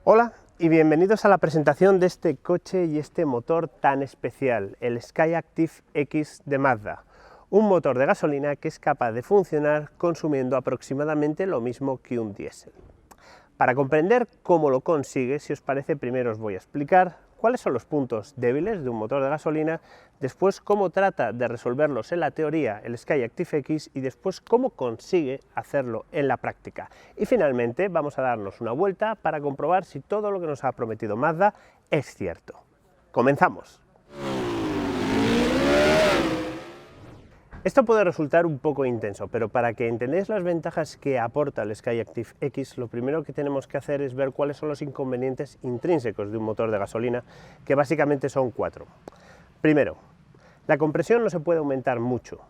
Hola y bienvenidos a la presentación de este coche y este motor tan especial, el Skyactiv X de Mazda. Un motor de gasolina que es capaz de funcionar consumiendo aproximadamente lo mismo que un diésel. Para comprender cómo lo consigue, si os parece, primero os voy a explicar cuáles son los puntos débiles de un motor de gasolina, después cómo trata de resolverlos en la teoría el Skyactiv X y después cómo consigue hacerlo en la práctica. Y finalmente vamos a darnos una vuelta para comprobar si todo lo que nos ha prometido Mazda es cierto. ¡Comenzamos! Esto puede resultar un poco intenso, pero para que entendáis las ventajas que aporta el Skyactiv X, lo primero que tenemos que hacer es ver cuáles son los inconvenientes intrínsecos de un motor de gasolina, que básicamente son 4. Primero, la compresión no se puede aumentar mucho.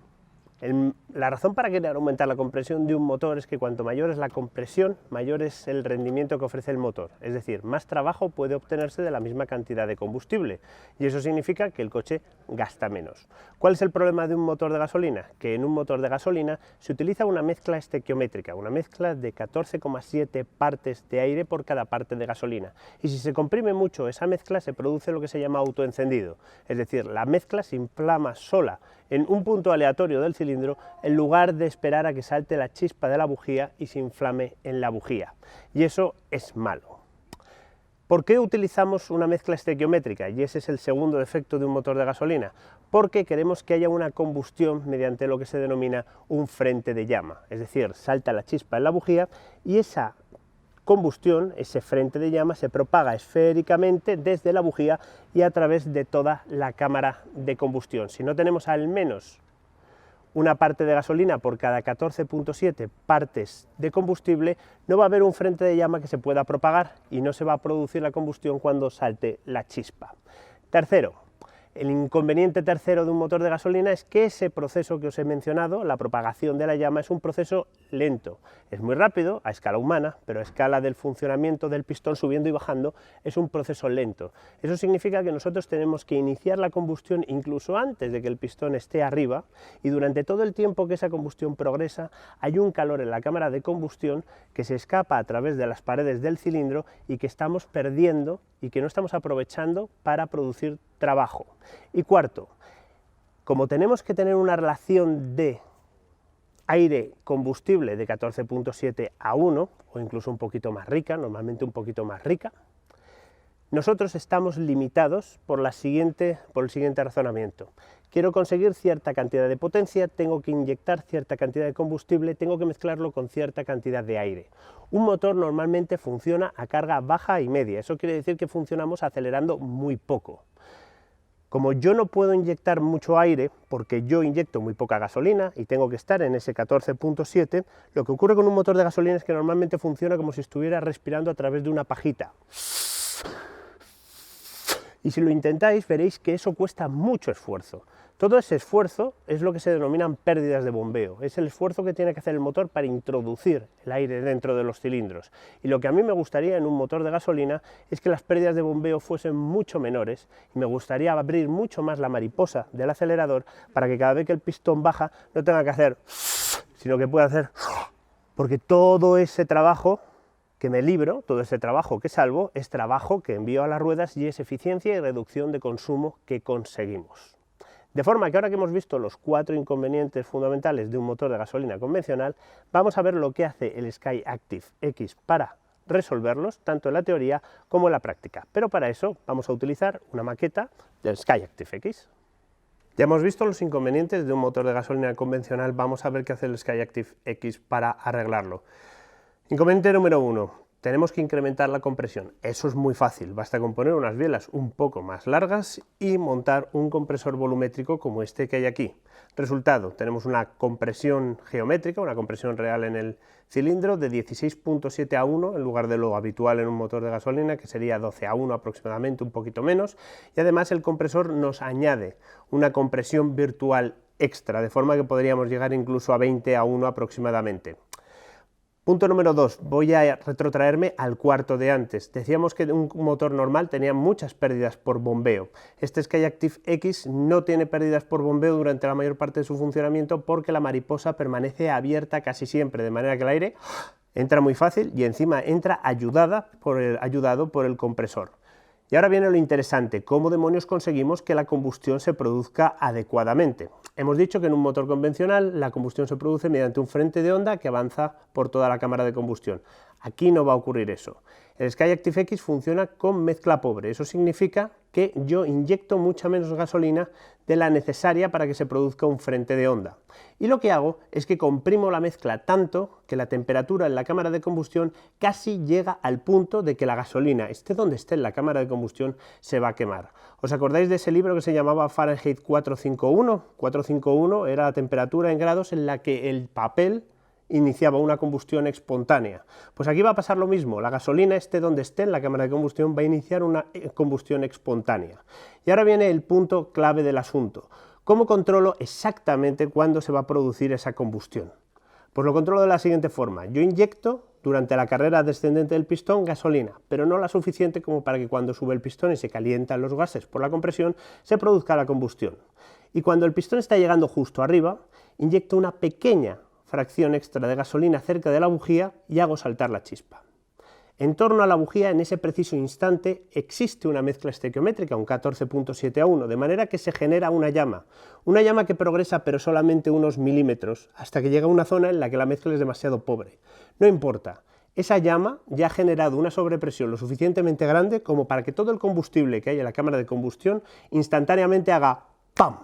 La razón para querer aumentar la compresión de un motor es que cuanto mayor es la compresión, mayor es el rendimiento que ofrece el motor, es decir, más trabajo puede obtenerse de la misma cantidad de combustible, y eso significa que el coche gasta menos. ¿Cuál es el problema de un motor de gasolina? Que en un motor de gasolina se utiliza una mezcla estequiométrica, una mezcla de 14,7 partes de aire por cada parte de gasolina, y si se comprime mucho esa mezcla se produce lo que se llama autoencendido, es decir, la mezcla se inflama sola en un punto aleatorio del cilindro en lugar de esperar a que salte la chispa de la bujía y se inflame en la bujía, y eso es malo. ¿Por qué utilizamos una mezcla estequiométrica? Y ese es el segundo defecto de un motor de gasolina, porque queremos que haya una combustión mediante lo que se denomina un frente de llama, es decir, salta la chispa en la bujía y esa combustión, ese frente de llama, se propaga esféricamente desde la bujía y a través de toda la cámara de combustión. Si no tenemos al menos una parte de gasolina por cada 14,7 partes de combustible, no va a haber un frente de llama que se pueda propagar y no se va a producir la combustión cuando salte la chispa. Tercero, el inconveniente tercero de un motor de gasolina es que ese proceso que os he mencionado, la propagación de la llama, es un proceso lento. Es muy rápido a escala humana, pero a escala del funcionamiento del pistón subiendo y bajando es un proceso lento. Eso significa que nosotros tenemos que iniciar la combustión incluso antes de que el pistón esté arriba, y durante todo el tiempo que esa combustión progresa hay un calor en la cámara de combustión que se escapa a través de las paredes del cilindro y que estamos perdiendo y que no estamos aprovechando para producir trabajo. Y cuarto, como tenemos que tener una relación de aire-combustible de 14,7 a 1, o incluso un poquito más rica, normalmente un poquito más rica, nosotros estamos limitados por el siguiente razonamiento. Quiero conseguir cierta cantidad de potencia, tengo que inyectar cierta cantidad de combustible, tengo que mezclarlo con cierta cantidad de aire. Un motor normalmente funciona a carga baja y media, eso quiere decir que funcionamos acelerando muy poco. Como yo no puedo inyectar mucho aire, porque yo inyecto muy poca gasolina y tengo que estar en ese 14,7, lo que ocurre con un motor de gasolina es que normalmente funciona como si estuviera respirando a través de una pajita. Y si lo intentáis veréis que eso cuesta mucho esfuerzo. Todo ese esfuerzo es lo que se denominan pérdidas de bombeo, es el esfuerzo que tiene que hacer el motor para introducir el aire dentro de los cilindros. Y lo que a mí me gustaría en un motor de gasolina es que las pérdidas de bombeo fuesen mucho menores, y me gustaría abrir mucho más la mariposa del acelerador para que cada vez que el pistón baja no tenga que hacer, sino que pueda hacer, porque todo ese trabajo que me libro, todo ese trabajo que salvo, es trabajo que envío a las ruedas y es eficiencia y reducción de consumo que conseguimos. De forma que ahora que hemos visto los 4 inconvenientes fundamentales de un motor de gasolina convencional, vamos a ver lo que hace el Skyactiv X para resolverlos, tanto en la teoría como en la práctica. Pero para eso vamos a utilizar una maqueta del Skyactiv X. Ya hemos visto los inconvenientes de un motor de gasolina convencional, vamos a ver qué hace el Skyactiv X para arreglarlo. Inconveniente número 1, tenemos que incrementar la compresión. Eso es muy fácil, basta con poner unas bielas un poco más largas y montar un compresor volumétrico como este que hay aquí. Resultado, tenemos una compresión geométrica, una compresión real en el cilindro de 16,7 a 1 en lugar de lo habitual en un motor de gasolina, que sería 12 a 1 aproximadamente, un poquito menos, y además el compresor nos añade una compresión virtual extra, de forma que podríamos llegar incluso a 20 a 1 aproximadamente. Punto número 2, voy a retrotraerme al cuarto de antes. Decíamos que un motor normal tenía muchas pérdidas por bombeo. Este Skyactiv X no tiene pérdidas por bombeo durante la mayor parte de su funcionamiento porque la mariposa permanece abierta casi siempre, de manera que el aire Entra muy fácil y encima entra ayudado por el compresor. Y ahora viene lo interesante, ¿cómo demonios conseguimos que la combustión se produzca adecuadamente? Hemos dicho que en un motor convencional la combustión se produce mediante un frente de onda que avanza por toda la cámara de combustión. Aquí no va a ocurrir eso. El SkyActiv-X funciona con mezcla pobre, eso significa que yo inyecto mucha menos gasolina de la necesaria para que se produzca un frente de onda. Y lo que hago es que comprimo la mezcla tanto que la temperatura en la cámara de combustión casi llega al punto de que la gasolina, esté donde esté en la cámara de combustión, se va a quemar. ¿Os acordáis de ese libro que se llamaba Fahrenheit 451? 451 era la temperatura en grados en la que el papel iniciaba una combustión espontánea. Pues aquí va a pasar lo mismo, la gasolina, esté donde esté en la cámara de combustión, va a iniciar una combustión espontánea. Y ahora viene el punto clave del asunto. ¿Cómo controlo exactamente cuándo se va a producir esa combustión? Pues lo controlo de la siguiente forma. Yo inyecto durante la carrera descendente del pistón gasolina, pero no la suficiente como para que cuando sube el pistón y se calientan los gases por la compresión, se produzca la combustión. Y cuando el pistón está llegando justo arriba, inyecto una pequeña fracción extra de gasolina cerca de la bujía y hago saltar la chispa. En torno a la bujía, en ese preciso instante, existe una mezcla estequiométrica, un 14.7 a 1, de manera que se genera una llama que progresa pero solamente unos milímetros, hasta que llega a una zona en la que la mezcla es demasiado pobre. No importa, esa llama ya ha generado una sobrepresión lo suficientemente grande como para que todo el combustible que hay en la cámara de combustión instantáneamente haga ¡pam!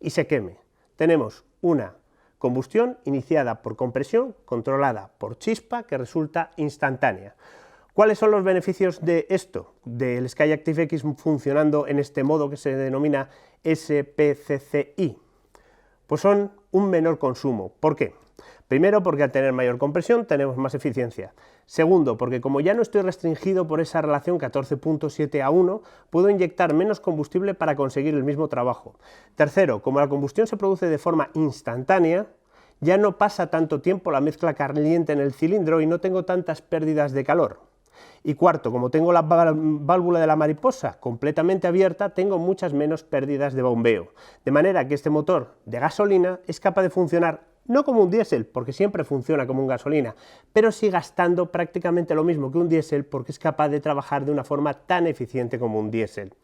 Y se queme. Tenemos una combustión iniciada por compresión, controlada por chispa, que resulta instantánea. ¿Cuáles son los beneficios de esto, del SkyActiv-X funcionando en este modo que se denomina SPCCI? Pues son un menor consumo. ¿Por qué? Primero, porque al tener mayor compresión tenemos más eficiencia. Segundo, porque como ya no estoy restringido por esa relación 14.7 a 1, puedo inyectar menos combustible para conseguir el mismo trabajo. Tercero, como la combustión se produce de forma instantánea, ya no pasa tanto tiempo la mezcla caliente en el cilindro y no tengo tantas pérdidas de calor. Y cuarto, como tengo la válvula de la mariposa completamente abierta, tengo muchas menos pérdidas de bombeo. De manera que este motor de gasolina es capaz de funcionar no como un diésel, porque siempre funciona como un gasolina, pero sí gastando prácticamente lo mismo que un diésel porque es capaz de trabajar de una forma tan eficiente como un diésel.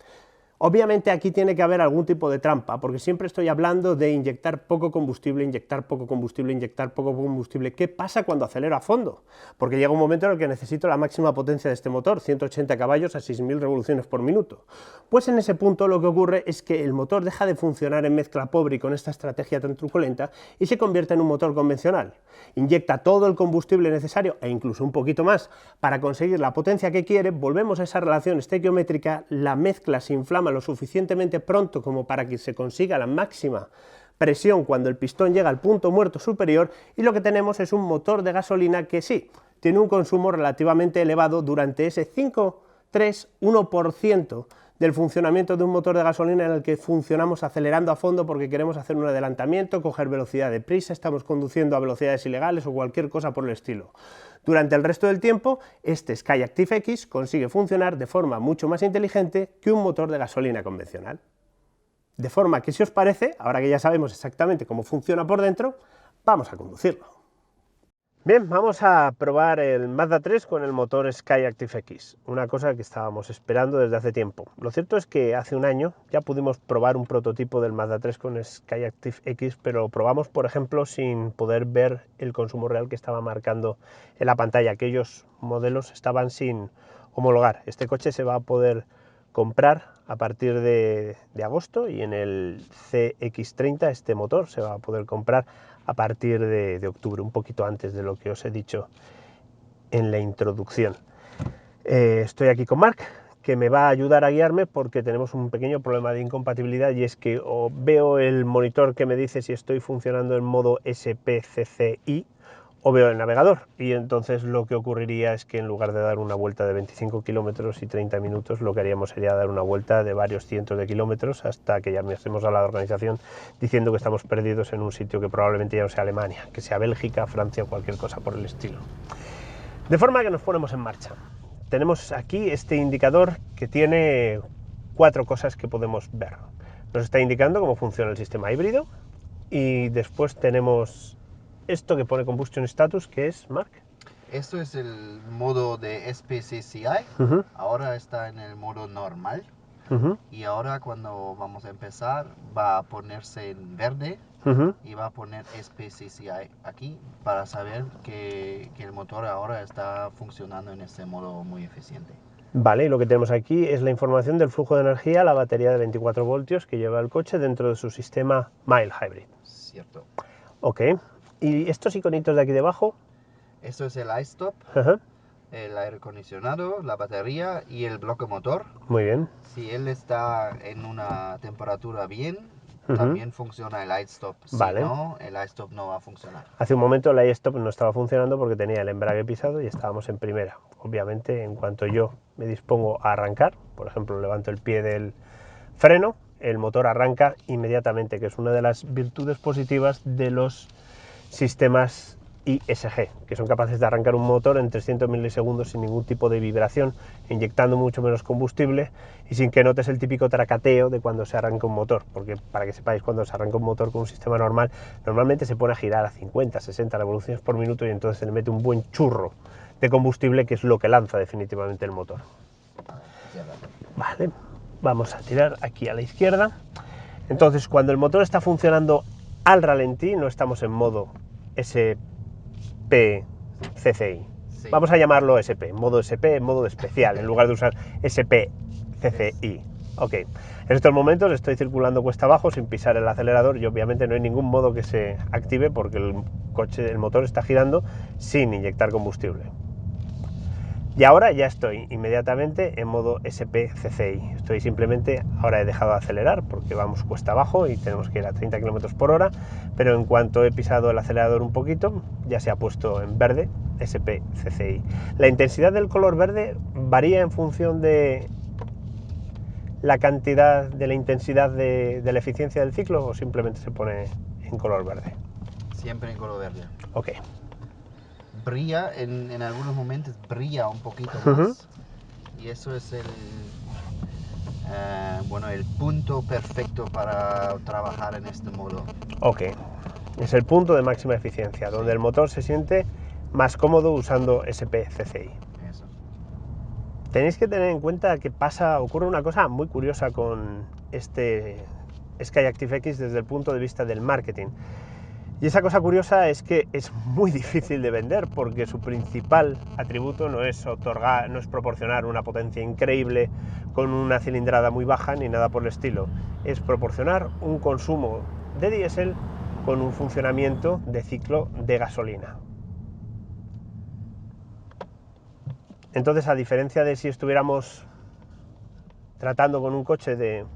Obviamente aquí tiene que haber algún tipo de trampa, porque siempre estoy hablando de inyectar poco combustible, inyectar poco combustible, inyectar poco combustible. ¿Qué pasa cuando acelero a fondo? Porque llega un momento en el que necesito la máxima potencia de este motor, 180 caballos a 6.000 revoluciones por minuto. Pues en ese punto lo que ocurre es que el motor deja de funcionar en mezcla pobre y con esta estrategia tan truculenta y se convierte en un motor convencional. Inyecta todo el combustible necesario e incluso un poquito más para conseguir la potencia que quiere, volvemos a esa relación estequiométrica, la mezcla se inflama lo suficientemente pronto como para que se consiga la máxima presión cuando el pistón llega al punto muerto superior y lo que tenemos es un motor de gasolina que sí, tiene un consumo relativamente elevado durante ese 5, 3, 1% del funcionamiento de un motor de gasolina en el que funcionamos acelerando a fondo porque queremos hacer un adelantamiento, coger velocidad de prisa, estamos conduciendo a velocidades ilegales o cualquier cosa por el estilo. Durante el resto del tiempo, este SkyActiv-X consigue funcionar de forma mucho más inteligente que un motor de gasolina convencional. De forma que, si os parece, ahora que ya sabemos exactamente cómo funciona por dentro, vamos a conducirlo. Bien, vamos a probar el Mazda 3 con el motor SkyActiv-X, una cosa que estábamos esperando desde hace tiempo. Lo cierto es que hace un año ya pudimos probar un prototipo del Mazda 3 con SkyActiv-X, pero probamos, por ejemplo, sin poder ver el consumo real que estaba marcando en la pantalla. Aquellos modelos estaban sin homologar. Este coche se va a poder comprar a partir de agosto y en el CX30 este motor se va a poder comprar a partir de octubre, un poquito antes de lo que os he dicho en la introducción. Estoy aquí con Marc, que me va a ayudar a guiarme porque tenemos un pequeño problema de incompatibilidad y es que o veo el monitor que me dice si estoy funcionando en modo SPCCI o veo el navegador, y entonces lo que ocurriría es que en lugar de dar una vuelta de 25 kilómetros y 30 minutos, lo que haríamos sería dar una vuelta de varios cientos de kilómetros hasta que llamásemos a la organización diciendo que estamos perdidos en un sitio que probablemente ya no sea Alemania, que sea Bélgica, Francia o cualquier cosa por el estilo. De forma que nos ponemos en marcha. Tenemos aquí este indicador que tiene 4 cosas que podemos ver. Nos está indicando cómo funciona el sistema híbrido y después tenemos esto que pone Combustion Status, que es, Marc. Esto es el modo de SPCCI. Ujú, Ahora está en el modo normal. ujú, Y ahora cuando vamos a empezar va a ponerse en verde ujú. y va a poner SPCCI aquí para saber que el motor ahora está funcionando en este modo muy eficiente. Vale, y lo que tenemos aquí es la información del flujo de energía a la batería de 24 voltios que lleva el coche dentro de su sistema Mild Hybrid. Cierto. Ok, y estos iconitos de aquí debajo, Esto es el iStop, ajá, el aire acondicionado, la batería y el bloque motor. muy bien. Si él está en una temperatura bien, Ujú. también funciona el iStop. Si Vale. no, el iStop no va a funcionar. Hace un momento el iStop no estaba funcionando porque tenía el embrague pisado y estábamos en primera. Obviamente, en cuanto yo me dispongo a arrancar, por ejemplo, levanto el pie del freno, el motor arranca inmediatamente, que es una de las virtudes positivas de los sistemas ISG, que son capaces de arrancar un motor en 300 milisegundos sin ningún tipo de vibración, inyectando mucho menos combustible y sin que notes el típico tracateo de cuando se arranca un motor, porque para que sepáis, cuando se arranca un motor con un sistema normal, normalmente se pone a girar a 50, 60 revoluciones por minuto y entonces se le mete un buen churro de combustible, que es lo que lanza definitivamente el motor. Vale, vamos a tirar aquí a la izquierda. Entonces, cuando el motor está funcionando al ralentí, no estamos en modo SPCCI. Sí. Vamos a llamarlo SP, modo SP, modo especial, en lugar de usar SPCCI. Ok, en estos momentos estoy circulando cuesta abajo sin pisar el acelerador y obviamente no hay ningún modo que se active porque el motor está girando sin inyectar combustible. Y ahora ya estoy inmediatamente en modo SPCCI. Estoy simplemente, ahora he dejado de acelerar porque vamos cuesta abajo y tenemos que ir a 30 km por hora, pero en cuanto he pisado el acelerador un poquito, ya se ha puesto en verde SPCCI. La intensidad del color verde varía en función de la cantidad, de la intensidad de la eficiencia del ciclo, o simplemente se pone en color verde. Siempre en color verde. Ok. Brilla, en algunos momentos brilla un poquito más. Y eso es el punto perfecto para trabajar en este modo. Ok, es el punto de máxima eficiencia, donde Sí. el motor se siente más cómodo usando SPCCI. Eso. Tenéis que tener en cuenta que ocurre una cosa muy curiosa con este Skyactiv X desde el punto de vista del marketing. Y esa cosa curiosa es que es muy difícil de vender porque su principal atributo no es proporcionar una potencia increíble con una cilindrada muy baja ni nada por el estilo. Es proporcionar un consumo de diésel con un funcionamiento de ciclo de gasolina. Entonces, a diferencia de si estuviéramos tratando con un coche de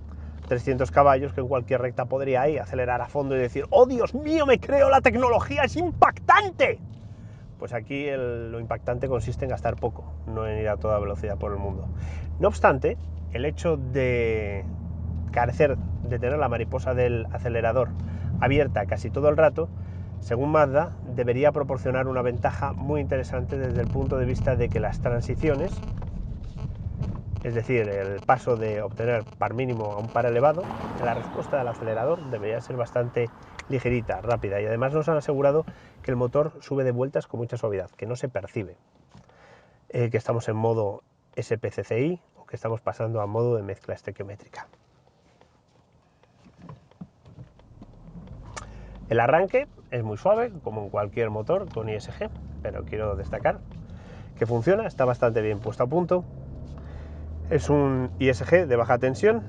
300 caballos, que en cualquier recta podría ahí acelerar a fondo y decir: ¡oh, Dios mío, me creo la tecnología, es impactante! Pues aquí lo impactante consiste en gastar poco, no en ir a toda velocidad por el mundo. No obstante, el hecho de carecer de tener la mariposa del acelerador abierta casi todo el rato, según Mazda, debería proporcionar una ventaja muy interesante desde el punto de vista de que las transiciones, es decir, el paso de obtener par mínimo a un par elevado, la respuesta del acelerador debería ser bastante ligerita, rápida, y además nos han asegurado que el motor sube de vueltas con mucha suavidad, que no se percibe que estamos en modo SPCCI o que estamos pasando a modo de mezcla estequiométrica. El arranque es muy suave, como en cualquier motor con ISG, pero quiero destacar que funciona, está bastante bien puesto a punto. Es un ISG de baja tensión.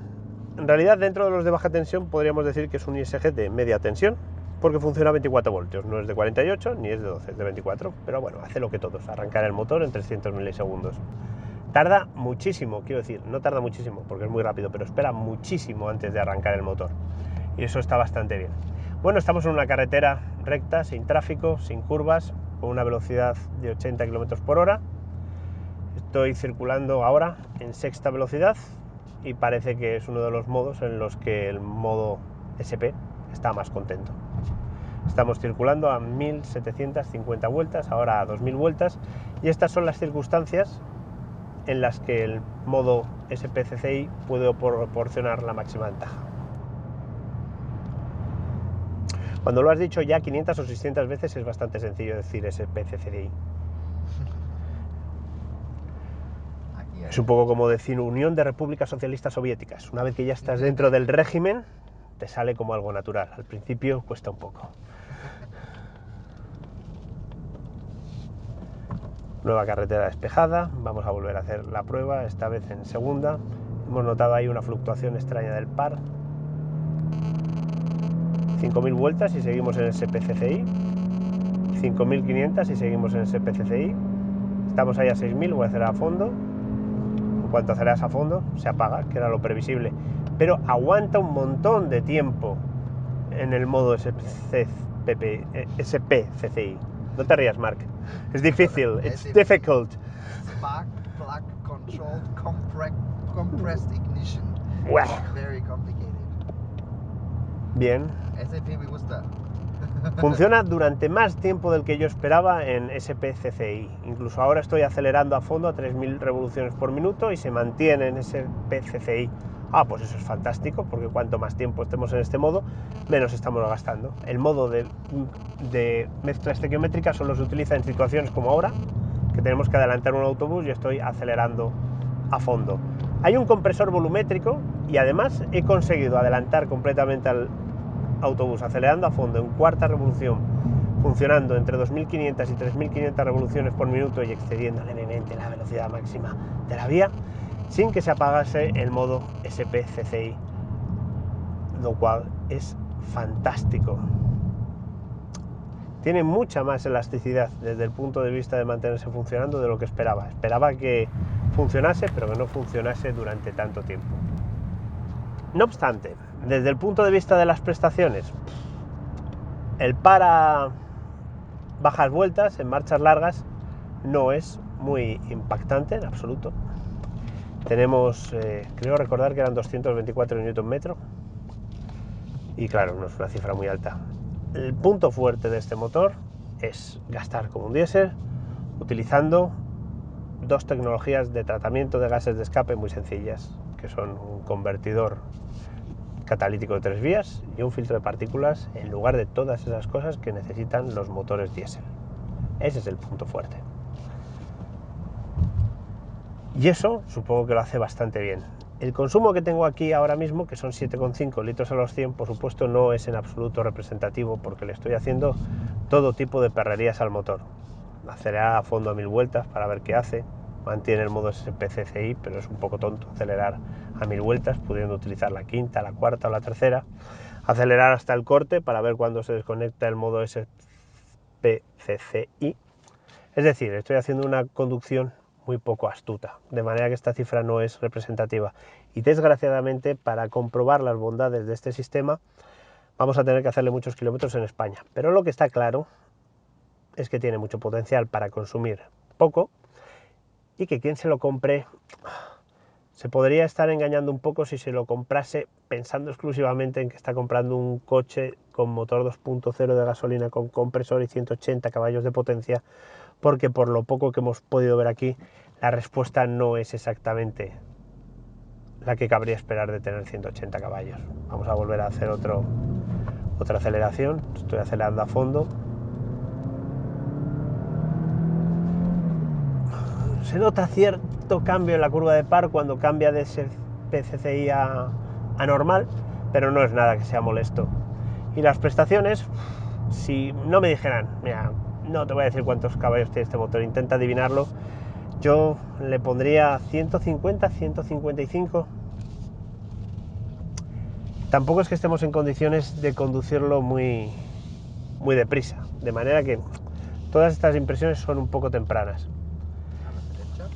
En realidad, dentro de los de baja tensión podríamos decir que es un ISG de media tensión, porque funciona a 24 voltios, no es de 48 ni es de 12, es de 24, pero bueno, hace lo que todos, arrancar el motor en 300 milisegundos. Tarda muchísimo, quiero decir, no tarda muchísimo porque es muy rápido, pero espera muchísimo antes de arrancar el motor, y eso está bastante bien. Bueno, estamos en una carretera recta, sin tráfico, sin curvas, con una velocidad de 80 km por hora. Estoy circulando ahora en sexta velocidad y parece que es uno de los modos en los que el modo SP está más contento. Estamos circulando a 1750 vueltas, ahora a 2000 vueltas, y estas son las circunstancias en las que el modo SPCCI puede proporcionar la máxima ventaja. Cuando lo has dicho ya 500 o 600 veces es bastante sencillo decir SPCCI. Es un poco como decir Unión de Repúblicas Socialistas Soviéticas. Una vez que ya estás dentro del régimen, te sale como algo natural. Al principio cuesta un poco. Nueva carretera despejada, vamos a volver a hacer la prueba, esta vez en segunda. Hemos notado ahí una fluctuación extraña del par. 5.000 vueltas y seguimos en el SPCCI. 5.500 y seguimos en el SPCCI. Estamos ahí a 6.000, voy a acelerar a fondo. En cuanto aceleras a fondo, se apaga, que era lo previsible. Pero aguanta un montón de tiempo en el modo SPCCI. No te rías, Marc. Es difícil. It's difficult. Spark plug controlled compressed ignition. Well. Very complicated. Bien. SP me gusta. Funciona durante más tiempo del que yo esperaba en SPCCI. Incluso ahora estoy acelerando a fondo a 3.000 revoluciones por minuto y se mantiene en SPCCI. Pues eso es fantástico, porque cuanto más tiempo estemos en este modo, menos estamos gastando. El modo de mezcla estequiométrica solo se utiliza en situaciones como ahora, que tenemos que adelantar un autobús y estoy acelerando a fondo. Hay un compresor volumétrico y además he conseguido adelantar completamente al autobús acelerando a fondo en cuarta revolución, funcionando entre 2.500 y 3.500 revoluciones por minuto y excediendo levemente la velocidad máxima de la vía, sin que se apagase el modo SPCCI, lo cual es fantástico. Tiene mucha más elasticidad desde el punto de vista de mantenerse funcionando de lo que esperaba. Esperaba que funcionase, pero que no funcionase durante tanto tiempo. No obstante, desde el punto de vista de las prestaciones, el para bajas vueltas en marchas largas no es muy impactante en absoluto. Tenemos, creo recordar que eran 224 Nm y claro, no es una cifra muy alta. El punto fuerte de este motor es gastar como un diésel utilizando dos tecnologías de tratamiento de gases de escape muy sencillas, que son un convertidor catalítico de 3 vías y un filtro de partículas en lugar de todas esas cosas que necesitan los motores diésel. Ese es el punto fuerte. Y eso supongo que lo hace bastante bien. El consumo que tengo aquí ahora mismo, que son 7,5 litros a los 100, por supuesto no es en absoluto representativo porque le estoy haciendo todo tipo de perrerías al motor. Acelerar a fondo a 1000 vueltas para ver qué hace. Mantiene el modo SPCCI, pero es un poco tonto acelerar a 1000 vueltas, pudiendo utilizar la quinta, la cuarta o la tercera. Acelerar hasta el corte para ver cuándo se desconecta el modo SPCCI. Es decir, estoy haciendo una conducción muy poco astuta, de manera que esta cifra no es representativa. Y desgraciadamente, para comprobar las bondades de este sistema, vamos a tener que hacerle muchos kilómetros en España. Pero lo que está claro es que tiene mucho potencial para consumir poco y que quien se lo compre se podría estar engañando un poco si se lo comprase pensando exclusivamente en que está comprando un coche con motor 2.0 de gasolina con compresor y 180 caballos de potencia, porque por lo poco que hemos podido ver aquí, la respuesta no es exactamente la que cabría esperar de tener 180 caballos. Vamos a volver a hacer otra aceleración. Estoy acelerando a fondo. Se nota cierto cambio en la curva de par cuando cambia de SPCCI a normal, pero no es nada que sea molesto. Y las prestaciones, si no me dijeran, mira, no te voy a decir cuántos caballos tiene este motor, intenta adivinarlo, yo le pondría 150, 155. Tampoco es que estemos en condiciones de conducirlo muy deprisa, de manera que todas estas impresiones son un poco tempranas.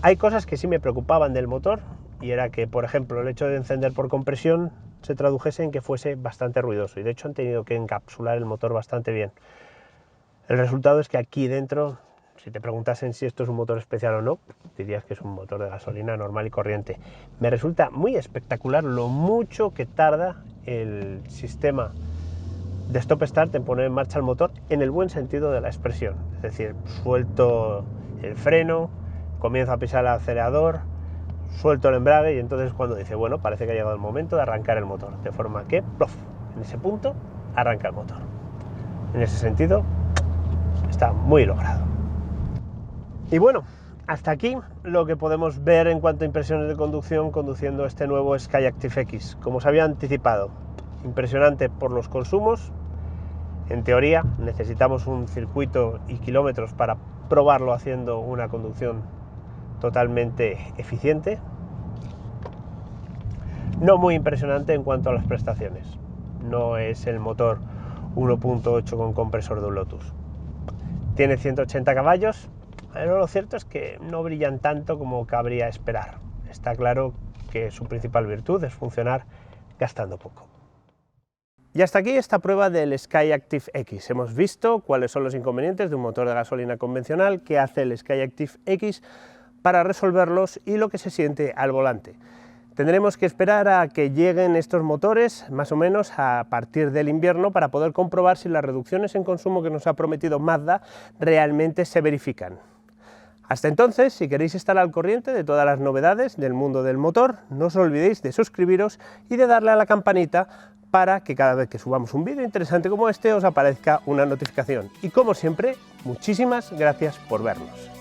Hay cosas que sí me preocupaban del motor, y era que, por ejemplo, el hecho de encender por compresión se tradujese en que fuese bastante ruidoso, y de hecho han tenido que encapsular el motor bastante bien. El resultado es que aquí dentro, si te preguntasen si esto es un motor especial o no, dirías que es un motor de gasolina normal y corriente. Me resulta muy espectacular lo mucho que tarda el sistema de stop-start en poner en marcha el motor en el buen sentido de la expresión. Es decir, suelto el freno, comienzo a pisar el acelerador, suelto el embrague y entonces cuando dice, bueno, parece que ha llegado el momento de arrancar el motor. De forma que, ¡plof!, en ese punto, arranca el motor. En ese sentido, está muy logrado. Y bueno, Hasta aquí lo que podemos ver en cuanto a impresiones de conducción conduciendo este nuevo Skyactiv X. Como os había anticipado, impresionante por los consumos. En teoría necesitamos un circuito y kilómetros para probarlo haciendo una conducción totalmente eficiente. No muy impresionante en cuanto a las prestaciones. No es el motor 1.8 con compresor de un Lotus. Tiene 180 caballos, pero lo cierto es que no brillan tanto como cabría esperar. Está claro que su principal virtud es funcionar gastando poco. Y hasta aquí esta prueba del Skyactiv X. Hemos visto cuáles son los inconvenientes de un motor de gasolina convencional, qué hace el Skyactiv X para resolverlos y lo que se siente al volante. Tendremos que esperar a que lleguen estos motores más o menos a partir del invierno para poder comprobar si las reducciones en consumo que nos ha prometido Mazda realmente se verifican. Hasta entonces, si queréis estar al corriente de todas las novedades del mundo del motor, no os olvidéis de suscribiros y de darle a la campanita para que cada vez que subamos un vídeo interesante como este os aparezca una notificación. Y como siempre, muchísimas gracias por vernos.